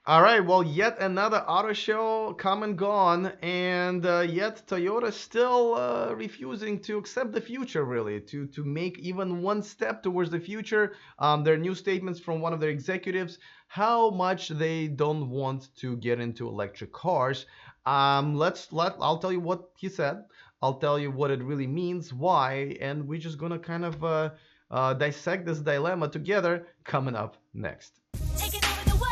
All right, well, yet another auto show come and gone, and yet Toyota still refusing to accept the future, really, to make even one step towards the future. There are new statements from one of their executives how much they don't want to get into electric cars. I'll tell you what he said. I'll tell you what it really means, why, and we're just gonna kind of dissect this dilemma together coming up next. Taking over the world,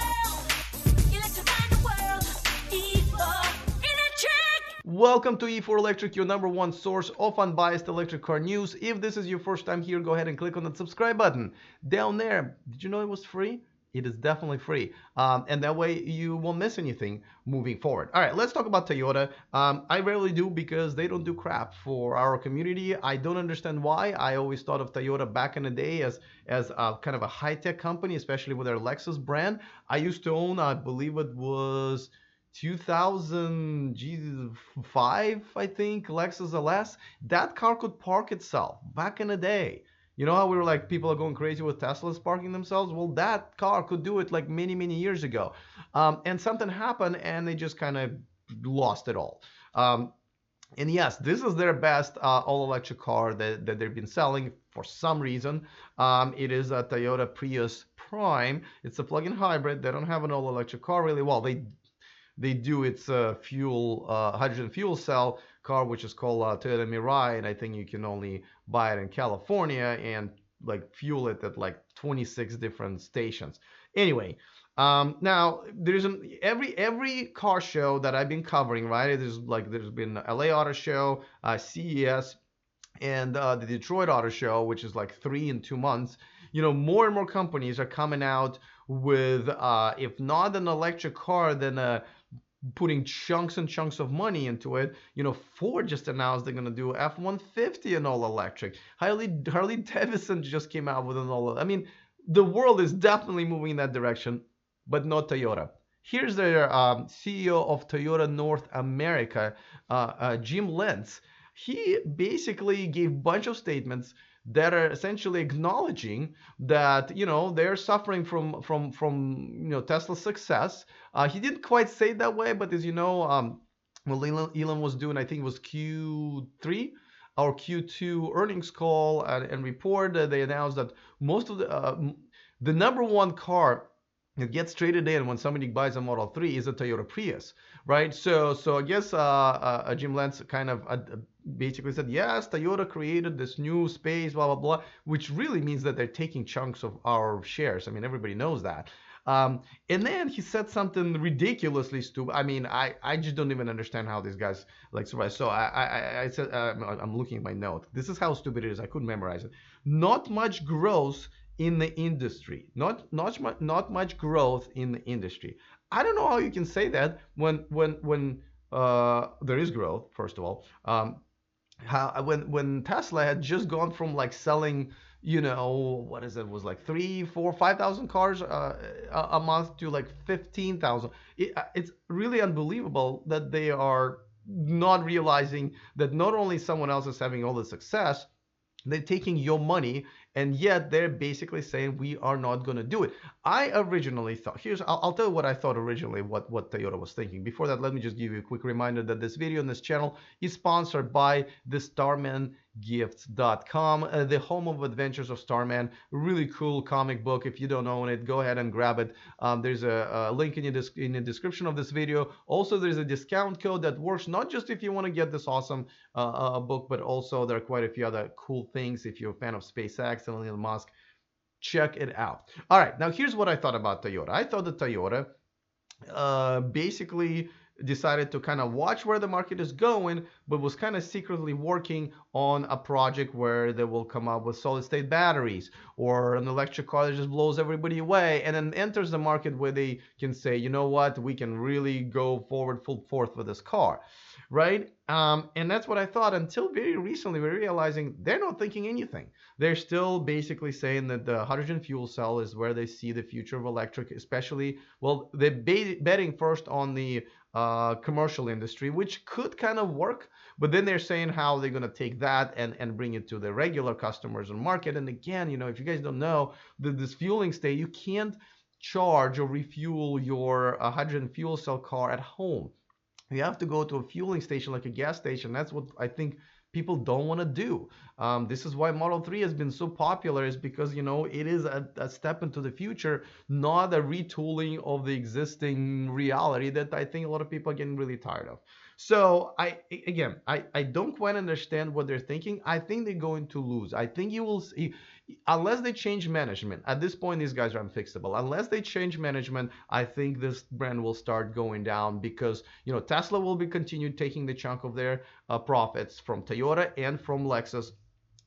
electrifying the world. E4 Electric! Welcome to E4 Electric, your number one source of unbiased electric car news. If this is your first time here, go ahead and click on the subscribe button down there. Did you know it was free? It is definitely free. And that way you won't miss anything moving forward. All right, let's talk about Toyota. I rarely do because they don't do crap for our community. I don't understand why. I always thought of Toyota back in the day as a, kind of a high-tech company, especially with their Lexus brand. I used to own, I believe it was 2005, I think, Lexus LS. That car could park itself back in the day. You know how we were like, people are going crazy with Teslas parking themselves? Well, that car could do it like many, many years ago. And something happened and they just kind of lost it all. And yes, this is their best all-electric car that they've been selling for some reason. It is a Toyota Prius Prime. It's a plug-in hybrid. They don't have an all-electric car really. Well, they do its hydrogen fuel cell car, which is called Toyota Mirai, and I think you can only buy it in California and like fuel it at like 26 different stations. Anyway, now there's every car show that I've been covering, right? There's been LA Auto Show, CES, and the Detroit Auto Show, which is like 3 in 2 months. You know, more and more companies are coming out with, if not an electric car, then putting chunks and chunks of money into it. You know, Ford just announced they're going to do F-150 and all electric. Harley Davidson just came out with an all. I mean, the world is definitely moving in that direction, but not Toyota. Here's their CEO of Toyota North America, Jim Lentz. He basically gave a bunch of statements that are essentially acknowledging that they're suffering from Tesla's success. He didn't quite say it that way, but as you know, what Elon was doing, I think it was Q3 or Q2 earnings call and report. They announced that most of the number one car that gets traded in when somebody buys a Model 3 is a Toyota Prius, right? So I guess Jim Lentz kind of basically said, yes, Toyota created this new space, blah, blah, blah, which really means that they're taking chunks of our shares. I mean, everybody knows that. And then he said something ridiculously stupid. I mean, I just don't even understand how these guys like survive. So I said, I'm looking at my note. This is how stupid it is. I couldn't memorize it. Not much growth in the industry. Not much growth in the industry. I don't know how you can say that when there is growth. First of all, when Tesla had just gone from like selling, what is it, was like 3 4 5,000 cars a month to like 15,000. It's really unbelievable that they are not realizing that not only someone else is having all the success, they're taking your money, and yet they're basically saying we are not going to do it. I originally thought, I'll tell you what I thought originally, what Toyota was thinking. Before that, let me just give you a quick reminder that this video on this channel is sponsored by the StarmanGifts.com, the home of adventures of Starman. Really cool comic book. If you don't own it, go ahead and grab it. There's a link in the description of this video. Also, there's a discount code that works not just if you want to get this awesome book, but also there are quite a few other cool things if you're a fan of SpaceX and Elon Musk. Check it out. All right, now here's what I thought about Toyota. I thought that Toyota basically decided to kind of watch where the market is going, but was kind of secretly working on a project where they will come up with solid state batteries or an electric car that just blows everybody away, and then enters the market where they can say, you know what, we can really go forward full force with this car, right? And that's what I thought until very recently we're realizing they're not thinking anything. They're still basically saying that the hydrogen fuel cell is where they see the future of electric, especially, well, they're betting first on the commercial industry, which could kind of work, but then they're saying how they're going to take that and bring it to the regular customers and market. And again, if you guys don't know, this fueling state, you can't charge or refuel your hydrogen fuel cell car at home. You have to go to a fueling station like a gas station. That's what I think people don't want to do. This is why Model 3 has been so popular, is because it is a step into the future, not a retooling of the existing reality that I think a lot of people are getting really tired of. So I don't quite understand what they're thinking. I think they're going to lose. I think you will see, unless they change management. At this point, these guys are unfixable. Unless they change management, I think this brand will start going down, because Tesla will be continued taking the chunk of their profits from Toyota and from Lexus.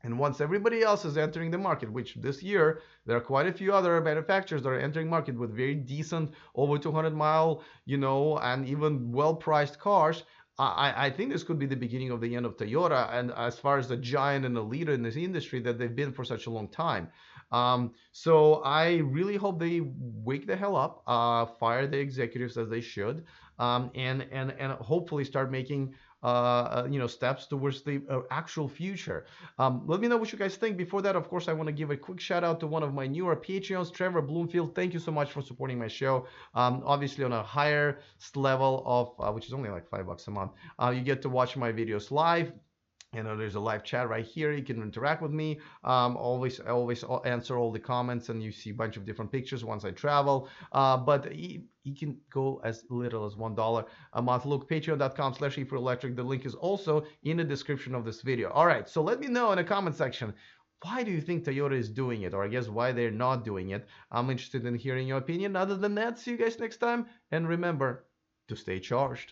And once everybody else is entering the market, which this year there are quite a few other manufacturers that are entering market with very decent over 200 mile, and even well-priced cars, I think this could be the beginning of the end of Toyota, and as far as the giant and the leader in this industry that they've been for such a long time. So I really hope they wake the hell up, fire the executives as they should, and hopefully start making steps towards the actual future. Let me know what you guys think. Before that, of course, I want to give a quick shout out to one of my newer Patreons, Trevor Bloomfield. Thank you so much for supporting my show. Obviously, on a higher level of which is only like $5 a month, you get to watch my videos live. There's a live chat right here. You can interact with me. I always answer all the comments, and you see a bunch of different pictures once I travel. But you can go as little as $1 a month. Look, patreon.com/eForElectric. The link is also in the description of this video. All right, so let me know in the comment section, why do you think Toyota is doing it? Or I guess why they're not doing it. I'm interested in hearing your opinion. Other than that, see you guys next time. And remember to stay charged.